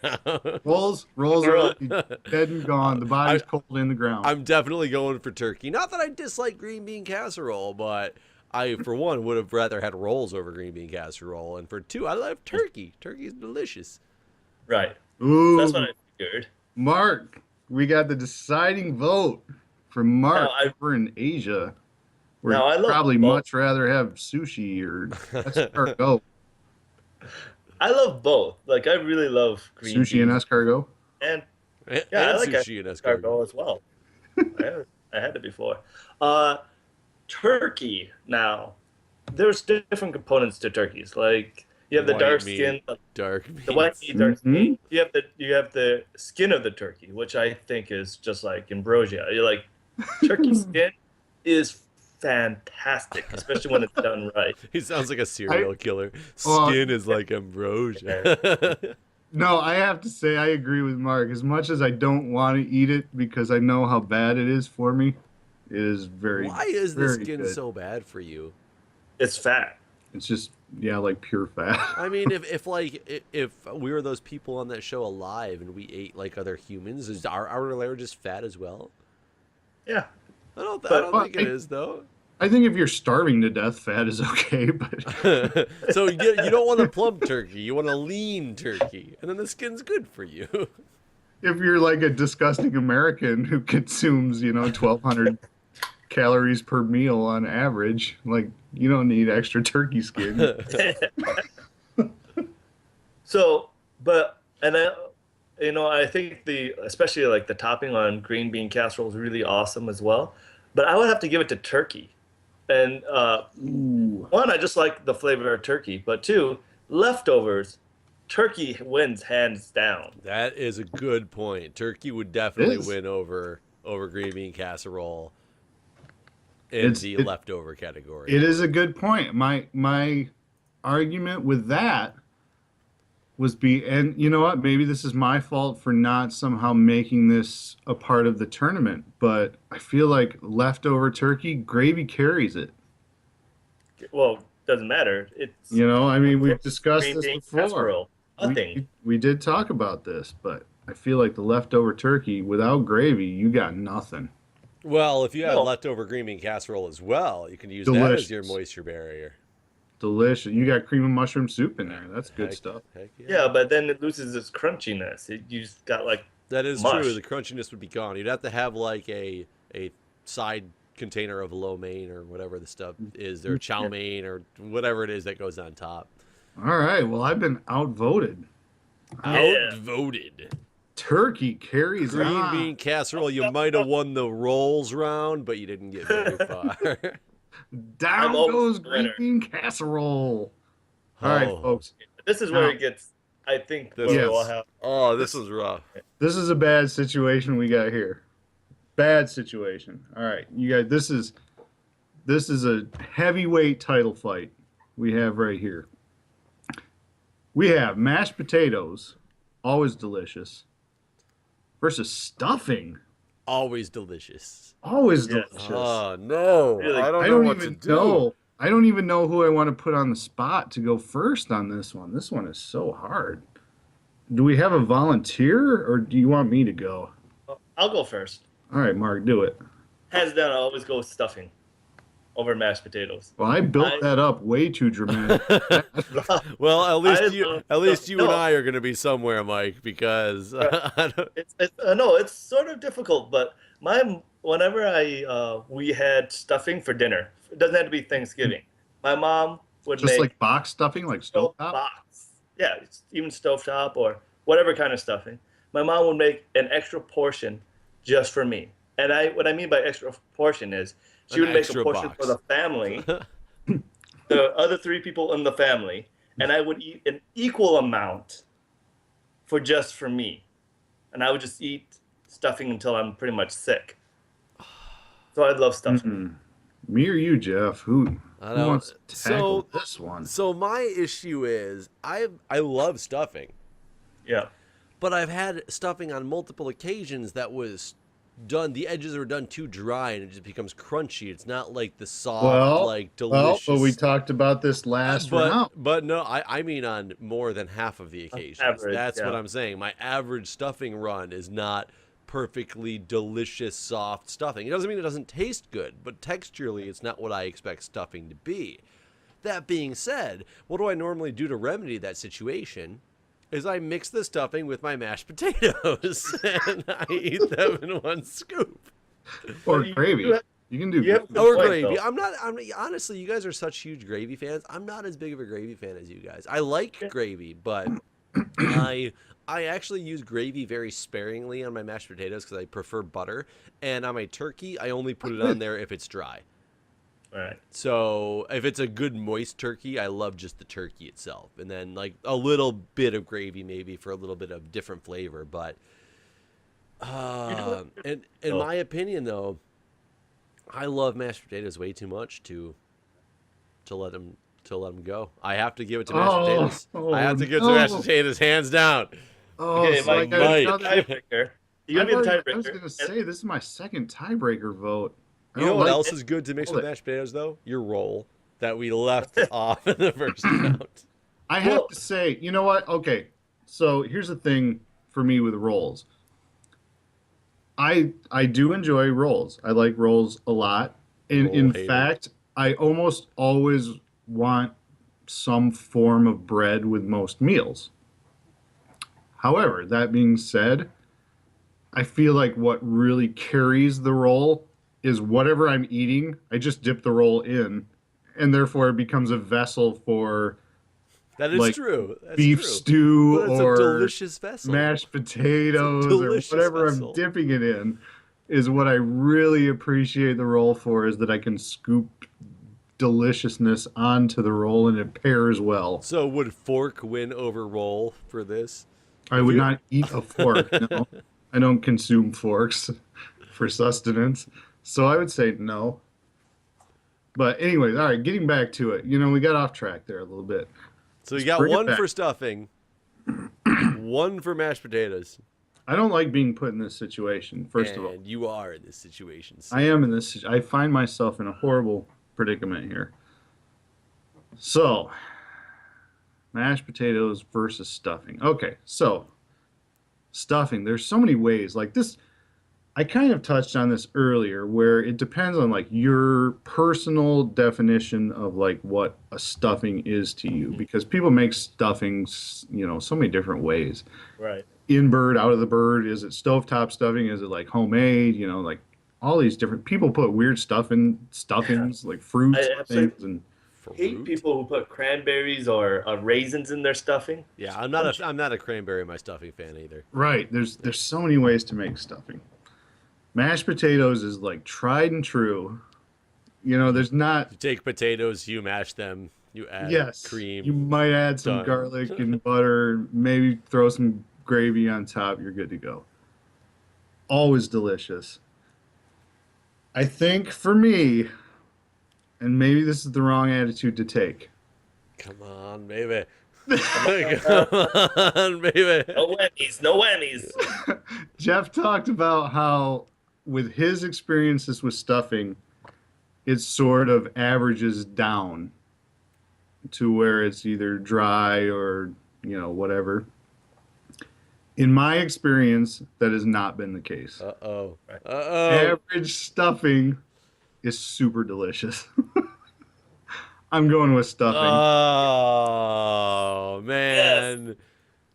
Rolls are already dead and gone. The body's cold in the ground. I'm definitely going for turkey. Not that I dislike green bean casserole, but I, for one, would have rather had rolls over green bean casserole. And for two, I love turkey. Turkey's delicious. Right. Ooh, That's what I figured. Mark, we got the deciding vote for Mark Now, over in Asia. Where Now, I you'd love probably both. much rather have sushi or escargot. I love both. Like, I really love green Sushi and beans. escargot. And And yeah, I like sushi and escargot escargot. as well. I had it before. Turkey. Now, there's different components to turkeys. Like you have the White dark meat, skin, dark meat. the white meat, dark Mhm. skin. You have the skin of the turkey, which I think is just like ambrosia. You're like turkey skin is fantastic, especially when it's done right. He sounds like a serial killer. Well, Skin is like ambrosia. No, I have to say I agree with Mark. As much as I don't want to eat it because I know how bad it is for me, it is very, Why is the very skin good. so bad for you? It's fat. It's just, yeah, like pure fat. I mean, if we were those people on that show alive and we ate like other humans, is our layer just fat as well? Yeah. I don't But- think it is though. I think if you're starving to death, fat is okay, but So you don't want a plump turkey, you want a lean turkey, and then the skin's good for you. if you're like a disgusting American who consumes, 1,200 calories per meal on average, like you don't need extra turkey skin. So, but I think especially like the topping on green bean casserole is really awesome as well. But I would have to give it to turkey, and Ooh. one, I just like the flavor of turkey, but two, leftovers, turkey wins hands down. That is a good point. Turkey would definitely It is. win over green bean casserole in the leftover category. It is a good point. My argument with that and you know what? Maybe this is my fault for not somehow making this a part of the tournament, but I feel like leftover turkey gravy carries it. Well, doesn't matter. It's I mean, we've discussed green this bean before. casserole. Nothing. We did talk about this, but I feel like the leftover turkey without gravy, you got nothing. Well, if you have No. leftover green bean casserole as well, you can use that as your Delicious. moisture barrier. Delicious. You got cream and mushroom soup in there. That's good Heck- stuff. Heck yeah. Yeah, but then it loses its crunchiness. You just got like That is mush. true. The crunchiness would be gone. You'd have to have like a side container of lo mein or whatever the stuff is, or chow mein or whatever it is that goes on top. All right. Well, I've been outvoted. Yeah. Outvoted. Turkey carries Green on. bean casserole, you might have won the rolls round, but you didn't get very far. Down I'm always goes the green winner. bean casserole. All right, Oh. folks. This is where it gets. I think This where is- we'll have. Oh, this was rough. This is a bad situation we got here. Bad situation. All right, you guys. This is a heavyweight title fight we have right here. We have mashed potatoes, always delicious, versus stuffing, Always delicious. always Yes. delicious. Oh no. Really? I don't I know don't what even to do. know. I don't even know who I want to put on the spot to go first on this one. This one is so hard. Do we have a volunteer, or do you want me to go? I'll go first. All right, Mark, do it. Hands down, I always go with stuffing over mashed potatoes. Well, I built I- that up way too dramatic. Well, at least I you love and no. I are going to be somewhere, Mike, because I don't, No, it's sort of difficult, but whenever we had stuffing for dinner, it doesn't have to be Thanksgiving. My mom would Just make like box stuffing, like stove stovetop. box. Yeah, it's even stovetop or whatever kind of stuffing. My mom would make an extra portion just for me. And what I mean by extra portion is she An would make a extra portion box. for the family, the other 3 people in the family, and I would eat an equal amount for me. And I would just eat stuffing until I'm pretty much sick. So I love stuffing. Me or you, Jeff? I Who don't. wants to tackle So, this one? so my issue is I love stuffing, Yeah. but I've had stuffing on multiple occasions that was done. The edges are done too dry, and it just becomes crunchy. It's not like the soft, Well, like but we delicious. talked about this last But round. no, I mean on more than half of the On occasions. average, That's what yeah. I'm saying. My average stuffing run is not perfectly delicious soft stuffing. It doesn't mean it doesn't taste good, but texturally it's not what I expect stuffing to be. That being said, what do I normally do to remedy that situation? Is I mix the stuffing with my mashed potatoes and I eat them in one scoop. Or But gravy. You can do you have a gravy. good Or point, gravy. though. I'm honestly, you guys are such huge gravy fans. I'm not as big of a gravy fan as you guys. I like gravy, but I I actually use gravy very sparingly on my mashed potatoes because I prefer butter. And on my turkey, I only put it on there if it's dry. All right. So if it's a good moist turkey, I love just the turkey itself, and then like a little bit of gravy maybe for a little bit of different flavor. But and in Oh. my opinion, though, I love mashed potatoes way too much to let them go. I have to give it to mashed potatoes. I have to give it to mashed no. potatoes hands down. Okay, So I Mike, got you're the Mike. another. tiebreaker. You're gonna be the I was tiebreaker. gonna say this is my second tiebreaker vote. I You know don't what like else is good to mix all with it. mashed potatoes though? Your roll that we left off in the first round. I have Well, to say, you know what? Okay, so here's the thing for me with rolls. I do enjoy rolls. I like rolls a lot. Roll In hater. fact, I almost always want some form of bread with most meals. However, that being said, I feel like what really carries the roll is whatever I'm eating, I just dip the roll in, and therefore it becomes a vessel for That is like true. That's beef true. stew But it's a or delicious vessel. mashed It's a potatoes or delicious whatever I'm vessel. dipping it in is what I really appreciate the roll for is that I can scoop deliciousness onto the roll and it pairs well. So would fork win over roll for this? I If would you're not eat a fork, no. I don't consume forks for sustenance. So I would say no. But anyways, all right, getting back to it. We got off track there a little bit. So you Let's got bring it one back. for stuffing, one for mashed potatoes, I don't like being put in this situation, first of all. and you are in this situation. I am in this. I find myself in a horrible predicament here. So, mashed potatoes versus stuffing. Okay, so stuffing. There's so many ways. Like this, I kind of touched on this earlier, where it depends on like your personal definition of like what a stuffing is to you, because people make stuffings, so many different ways. right. In bird, out of the bird. Is it stovetop stuffing? Is it like homemade? Like all these different people put weird stuff in stuffings, like fruits I and absolutely things. And hate Fruit? people who put cranberries or raisins in their stuffing. Yeah, I'm not a cranberry my stuffing fan either. right, there's so many ways to make stuffing. Mashed potatoes is like tried and true. There's not. You take potatoes, you mash them, you add Yes, you cream, might add some done. garlic and butter, maybe throw some gravy on top. You're good to go. Always delicious. I think for me, and maybe this is the wrong attitude to take. Come on, baby. Come on, baby. No whammies, no whammies. Jeff talked about how, with his experiences with stuffing, it sort of averages down to where it's either dry or, whatever. In my experience, that has not been the case. Uh-oh. Right. Uh-oh. Average stuffing is super delicious. I'm going with stuffing. Oh, man.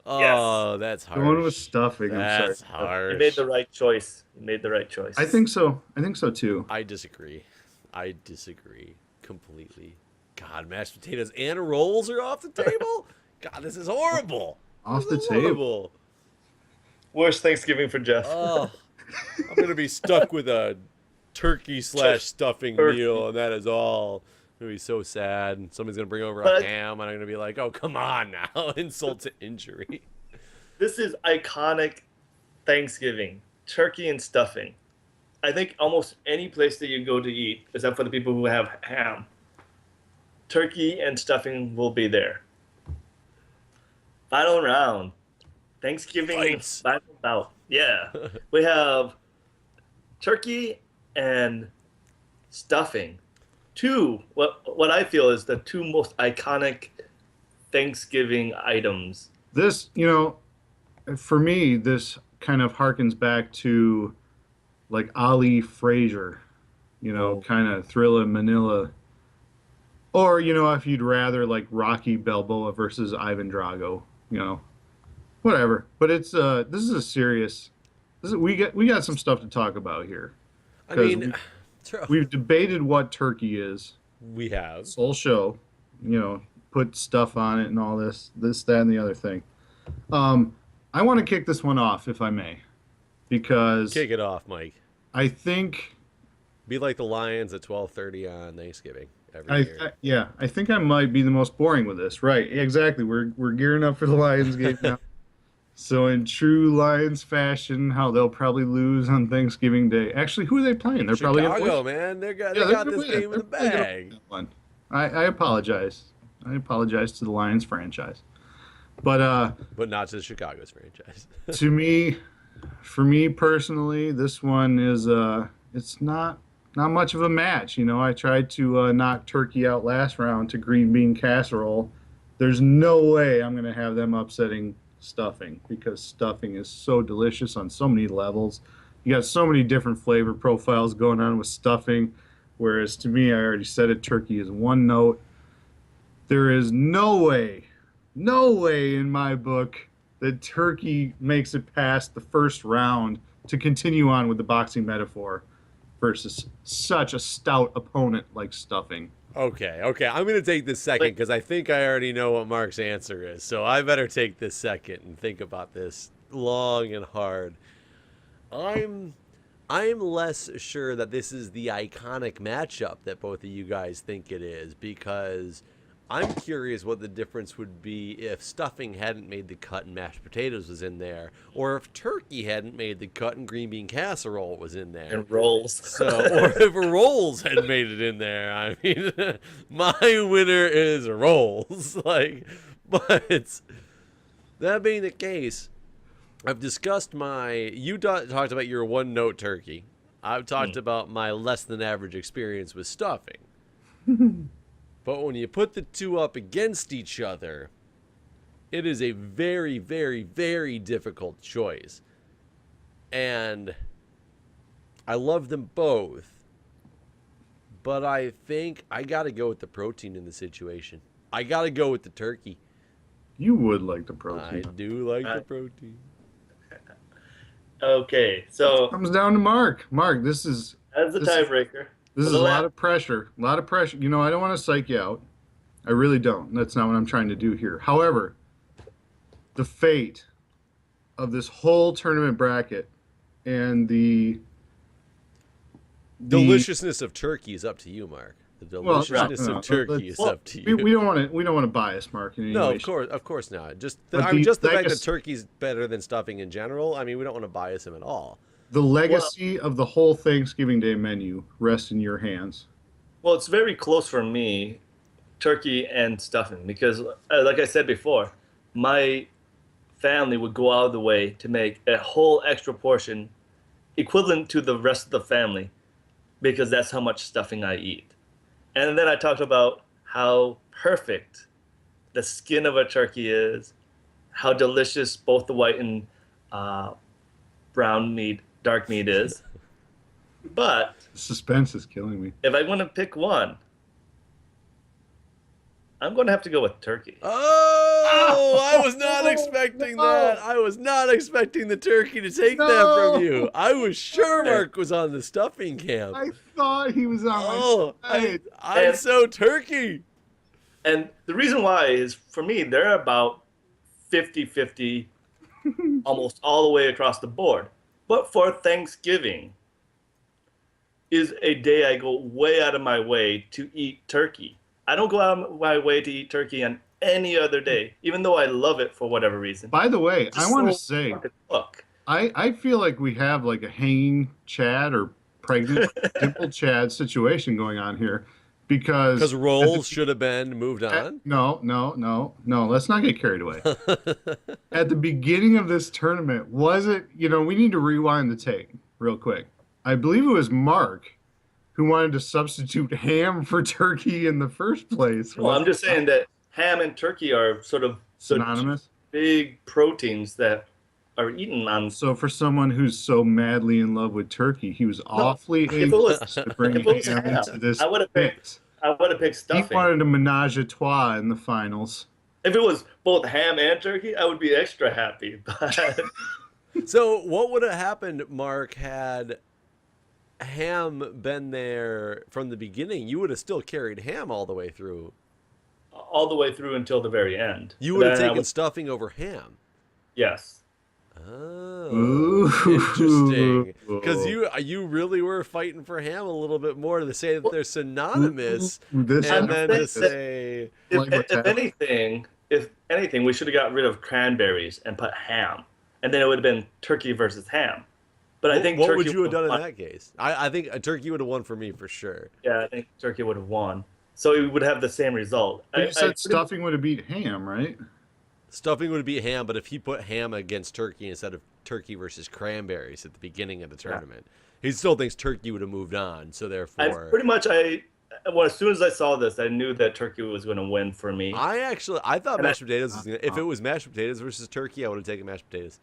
Oh, that's harsh. Going with stuffing. I'm sorry. That's harsh. You made the right choice. You made the right choice. I think so. I think so too. I disagree. I disagree completely. God, mashed potatoes and rolls are off the table? God, this is horrible. Off This the is table. horrible. Worst Thanksgiving for Jeff. Oh, I'm going to be stuck with a turkey / stuffing Turkey. meal, and that is all. I'm going to be so sad. And somebody's going to bring over a But- ham, and I'm going to be like, oh, come on now. Insult to injury. This is iconic Thanksgiving. Turkey and stuffing. I think almost any place that you go to eat, except for the people who have ham, turkey and stuffing will be there. Final round. Thanksgiving Fights. final bout. Yeah. We have turkey and stuffing. What I feel is the two most iconic Thanksgiving items. This, for me, this kind of harkens back to like Ali Frazier, Oh. kind of Thrilla Manila. Or, if you'd rather like Rocky Balboa versus Ivan Drago, whatever. But it's this is a serious we got some stuff to talk about here. I Because mean, we've debated what turkey is. we have. This whole show, put stuff on it and all this, that, and the other thing. I want to kick this one off, if I may, because Kick it off, Mike. I think Be like the Lions at 12:30 on Thanksgiving every year. yeah, I think I might be the most boring with this. Right, exactly. We're gearing up for the Lions game now. So in true Lions fashion, how they'll probably lose on Thanksgiving Day. Actually, who are they playing? They're probably gonna Chicago, win. man. They got Yeah, this gonna win. game in They're the probably gonna win bag. that one. I apologize. I apologize to the Lions franchise. But But not to Chicago's franchise. for me personally, this one is it's not much of a match. I tried to knock turkey out last round to green bean casserole. There's no way I'm going to have them upsetting stuffing because stuffing is so delicious on so many levels. You got so many different flavor profiles going on with stuffing, whereas to me, I already said it, turkey is one note. There is no way in my book that turkey makes it past the first round to continue on with the boxing metaphor versus such a stout opponent like stuffing. Okay. I'm going to take this second because I think I already know what Mark's answer is. So I better take this second and think about this long and hard. I'm less sure that this is the iconic matchup that both of you guys think it is because I'm curious what the difference would be if stuffing hadn't made the cut and mashed potatoes was in there, or if turkey hadn't made the cut and green bean casserole was in there. And rolls. So, or if rolls had made it in there. I mean, my winner is rolls. But that being the case, I've discussed you talked about your one note turkey. I've talked about my less than average experience with stuffing. But when you put the two up against each other, it is a very, very, very difficult choice. And I love them both. But I think I got to go with the protein in the situation. I got to go with the turkey. You would like the I protein. do like the protein. Okay, so Comes down to Mark. Mark, this is as the this- tiebreaker, This is a lot of pressure. A lot of pressure. I don't want to psych you out. I really don't. That's not what I'm trying to do here. However, the fate of this whole tournament bracket and the Deliciousness of turkey is up to you, Mark. The deliciousness no, of turkey is up to you. we don't want to bias Mark in any No, way. of course not. Just But I mean, the just the fact that legacy- turkey's better than stuffing in general. I mean, we don't want to bias him at all. The legacy of the whole Thanksgiving Day menu rests in your hands. well, it's very close for me, turkey and stuffing, because like I said before, my family would go out of the way to make a whole extra portion equivalent to the rest of the family because that's how much stuffing I eat. And then I talked about how perfect the skin of a turkey is, how delicious both the white and brown meat, dark meat is. But Suspense is killing me. if I want to pick one, I'm going to have to go with turkey. Oh, I was not expecting that. I was not expecting the turkey to take that from you. I was sure Mark was on the stuffing camp. I thought he was on Oh, my side. I'm And- so turkey. And the reason why is, for me, they're about 50-50 almost all the way across the board. But for Thanksgiving is a day I go way out of my way to eat turkey. I don't go out of my way to eat turkey on any other day, even though I love it for whatever reason. By the way, I Just want to so say, fucking Look, I feel like we have like a hanging Chad or pregnant dimple Chad situation going on here, because roles should have been moved on. no. Let's not get carried away. At the beginning of this tournament, was it? We need to rewind the tape real quick. I believe it was Mark who wanted to substitute ham for turkey in the first place. Well, I'm just saying that ham and turkey are sort of synonymous, big proteins that are eaten on. So for someone who's so madly in love with turkey, he was awfully anxious to bring ham into this mix. I would have picked stuffing. He wanted a menage a trois in the finals. If it was both ham and turkey, I would be extra happy. But so what would have happened, Mark, had ham been there from the beginning? You would have still carried ham all the way through. All the way through until the very end. You would have taken stuffing over ham. Yes. Oh, interesting. Because you really were fighting for ham a little bit more to say that they're synonymous, and then to say if anything, we should have got rid of cranberries and put ham, and then it would have been turkey versus ham. But I think what would you have done in that case? I think a turkey would have won for me for sure. Yeah, I think turkey would have won. So we would have the same result. You said stuffing would have beat ham, right? Stuffing would beat ham, but if he put ham against turkey instead of turkey versus cranberries at the beginning of the tournament, he still thinks turkey would have moved on. So therefore, as soon as I saw this, I knew that turkey was going to win for me. I thought mashed potatoes was if it was mashed potatoes versus turkey, I would have taken mashed potatoes.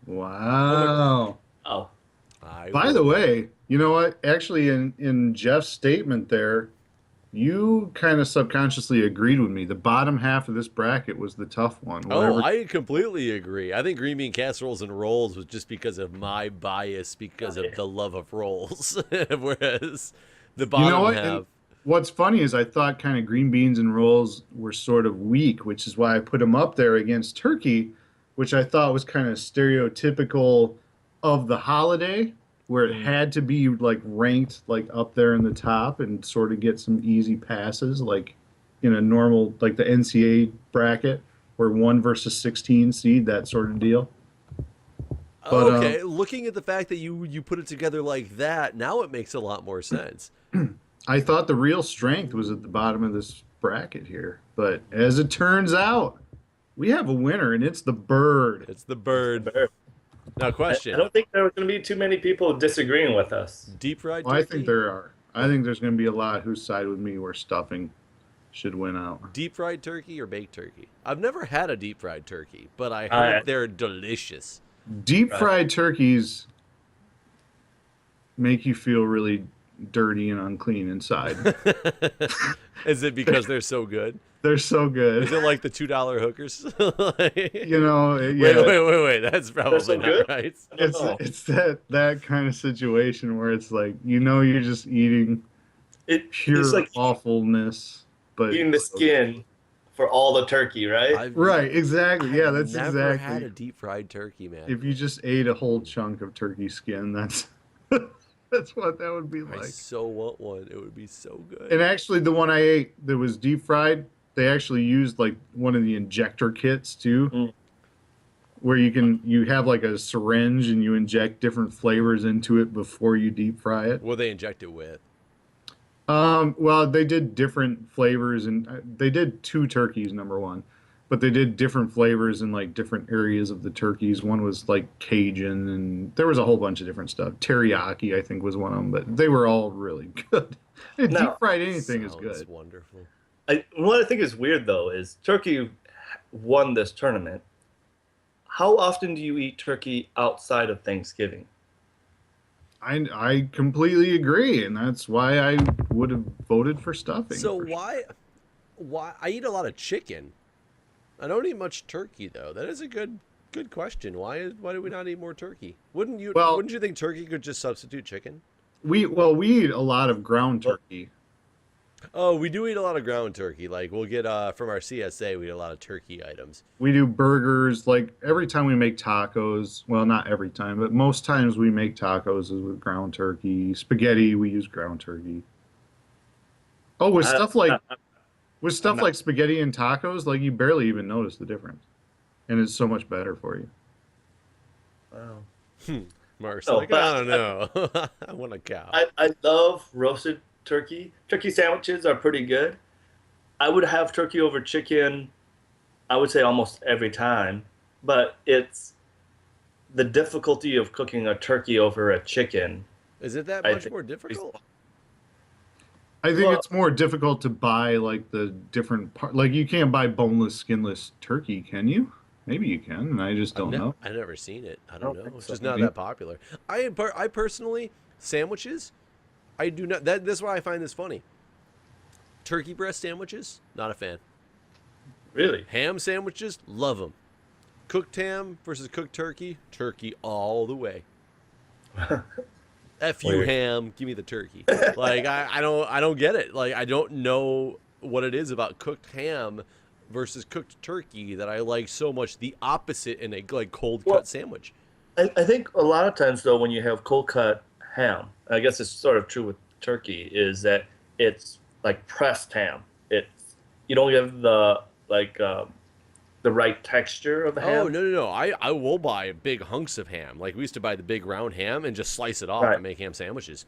Wow. Oh. By the way, you know what? Actually, in Jeff's statement there, you kind of subconsciously agreed with me. The bottom half of this bracket was the tough one. I completely agree. I think green bean casseroles and rolls was just because of my bias, because of the love of rolls. Whereas the bottom half. And what's funny is I thought kind of green beans and rolls were sort of weak, which is why I put them up there against turkey, which I thought was kind of stereotypical of the holiday, where it had to be like ranked like up there in the top and sort of get some easy passes, like in a normal, like the NCAA bracket, where 1 versus 16 seed, that sort of deal. But, okay, looking at the fact that you put it together like that, now it makes a lot more sense. I thought the real strength was at the bottom of this bracket here, but as it turns out, we have a winner, and it's the bird. It's the bird. Now, question. I don't think there are going to be too many people disagreeing with us. Deep fried turkey? I think there are. I think there's going to be a lot who side with me where stuffing should win out. Deep fried turkey or baked turkey? I've never had a deep fried turkey, but I heard they're delicious. Deep fried turkeys make you feel really dirty and unclean inside. Is it because they're so good? They're so good. Is it like the $2 hookers? Yeah. Wait. That's probably not good? right. It's that kind of situation where it's like, you're just eating pure like awfulness, but eating the skin for all the turkey, right? Right, exactly. Yeah, that's I've never exactly. had a deep fried turkey, man. If you just ate a whole chunk of turkey skin, that's what that would be like. I so want one. It would be so good. And actually, the one I ate that was deep fried, they actually used like one of the injector kits too, where you have like a syringe and you inject different flavors into it before you deep fry it. What they inject it with? Well, they did different flavors, and they did 2 turkeys, number one, but they did different flavors in like different areas of the turkeys. One was like Cajun, and there was a whole bunch of different stuff. Teriyaki, I think, was one of them, but they were all really good. Deep fried anything is good. That's wonderful. What I think is weird, though, is turkey won this tournament. How often do you eat turkey outside of Thanksgiving? I completely agree, and that's why I would have voted for stuffing. So why I eat a lot of chicken. I don't eat much turkey, though. That is a good question. Why do we not eat more turkey? Wouldn't you think turkey could just substitute chicken? We eat a lot of ground turkey. Oh, we do eat a lot of ground turkey. Like we'll get from our CSA, we eat a lot of turkey items. We do burgers. Like every time we make tacos, well, not every time, but most times we make tacos is with ground turkey. Spaghetti, we use ground turkey. Oh, with stuff like spaghetti and tacos, like you barely even notice the difference, and it's so much better for you. Wow. Mark's No, like, but I don't know. I want a cow. I love roasted turkey. Turkey sandwiches are pretty good. I would have turkey over chicken, I would say almost every time, but it's the difficulty of cooking a turkey over a chicken. Is it that I much think more difficult? I think Well, it's more difficult to buy like the different part. Like you can't buy boneless, skinless turkey, can you? Maybe you can, and I just don't know. I've never seen it. I I don't don't know. think It's so. just not Maybe. that popular. I personally, sandwiches, I do not. That's why I find this funny. Turkey breast sandwiches, not a fan. really? Ham sandwiches, love them. Cooked ham versus cooked turkey, turkey all the way. F you Weird. ham, give me the turkey. Like I don't get it. Like I don't know what it is about cooked ham versus cooked turkey that I like so much. The opposite in a like cold cut Well, sandwich. I think a lot of times though, when you have cold cut ham, I guess it's sort of true with turkey, is that it's like pressed ham. It's you don't get the right texture of the Oh ham. no! I will buy big hunks of ham. Like we used to buy the big round ham and just slice it off Right. and make ham sandwiches.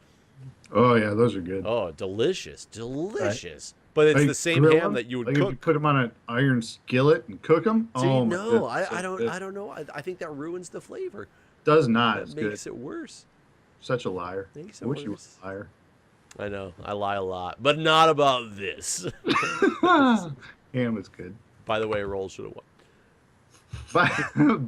Oh yeah, those are good. Oh, delicious, delicious. But it's Like the same grill ham 'em? that you would Like if you cook. put them on an iron skillet and cook them. See, Oh my no, goodness, I so don't good. I don't know. I think that ruins the flavor. Does not. That It's good. makes it worse. Such a liar. Makes I it wish you were worse. a liar. I know. I lie a lot, but not about this. Ham is good. By the way, Rolls should have won.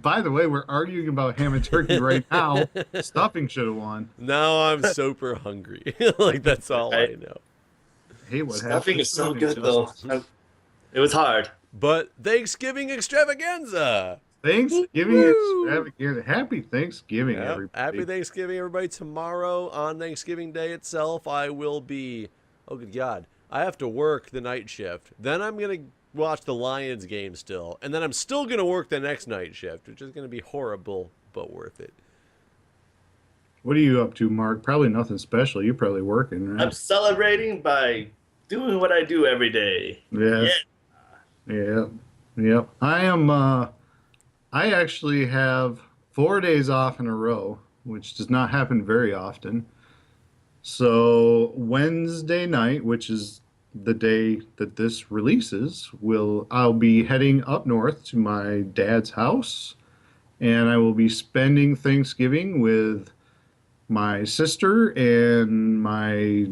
By the way, we're arguing about ham and turkey right now. Stuffing should have won. Now I'm super hungry. Like that's all I know. Hey, what Stuffing happened? is so good though. It was hard. But Thanksgiving extravaganza. Thanksgiving Woo! extravaganza. Happy Thanksgiving, Yep. everybody. Happy Thanksgiving, everybody. Tomorrow on Thanksgiving Day itself, I will be. Oh, good God. I have to work the night shift. Then I'm going to watch the Lions game still. And then I'm still going to work the next night shift, which is going to be horrible, but worth it. What are you up to, Mark? Probably nothing special. You're probably working, right? I'm celebrating by doing what I do every day. Yes. Yeah. Yep. I am. I actually have 4 days off in a row, which does not happen very often. So Wednesday night, which is the day that this releases, I'll be heading up north to my dad's house, and I will be spending Thanksgiving with my sister and my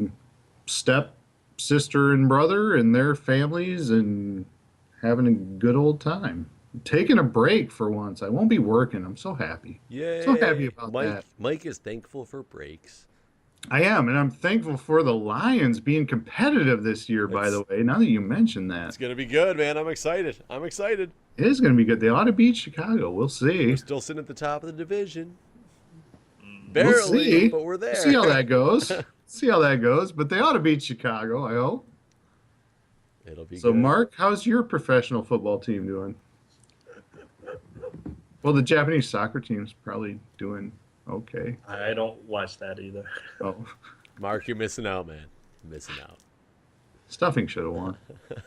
step sister and brother and their families and having a good old time. Taking a break for once. I won't be working. I'm so happy. Yay. So happy about that. Mike is thankful for breaks. I am, and I'm thankful for the Lions being competitive this year, by the way, now that you mentioned that. It's going to be good, man. I'm excited. I'm excited. It is going to be good. They ought to beat Chicago. We'll see. We're still sitting at the top of the division. We'll Barely, see. but we're there. See how that goes. See how that goes. But they ought to beat Chicago, I hope. It'll be So, good. Mark, how's your professional football team doing? Well, the Japanese soccer team's probably doing okay. I don't watch that either. Oh, Mark, you're missing out, man. You're missing out. Stuffing should have won.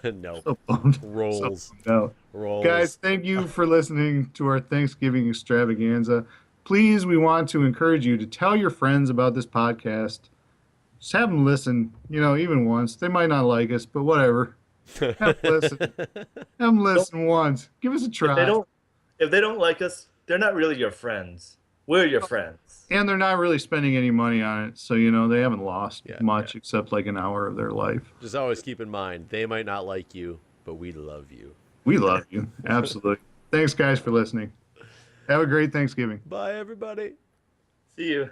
No. So bummed. Rolls. So bummed out. Rolls. Guys, thank you for listening to our Thanksgiving extravaganza. Please, we want to encourage you to tell your friends about this podcast. Just have them listen, even once. They might not like us, but whatever. Have them listen. Have them listen once. Give us a try. If they don't like us, they're not really your friends. We're your friends. And they're not really spending any money on it, so they haven't lost much except like an hour of their life. Just always keep in mind, they might not like you, but we love you. We love you. Absolutely. Thanks, guys, for listening. Have a great Thanksgiving. Bye, everybody. See you.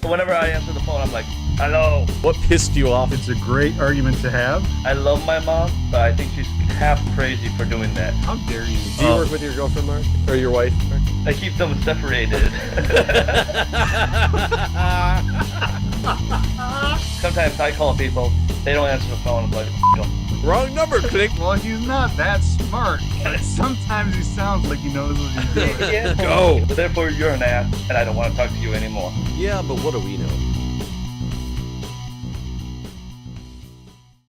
Whenever I answer the phone, I'm like, hello. What pissed you off? It's a great argument to have. I love my mom, but I think she's half crazy for doing that. How dare you? Do you work with your girlfriend, Mark? Or your wife, Mark? I keep them separated. Sometimes I call people, they don't answer the phone. I'm like, them. Wrong number, click. Well, he's not that smart. But sometimes he sounds like he knows what he's doing. Go. But therefore, you're an ass, and I don't want to talk to you anymore. Yeah, but what do we know?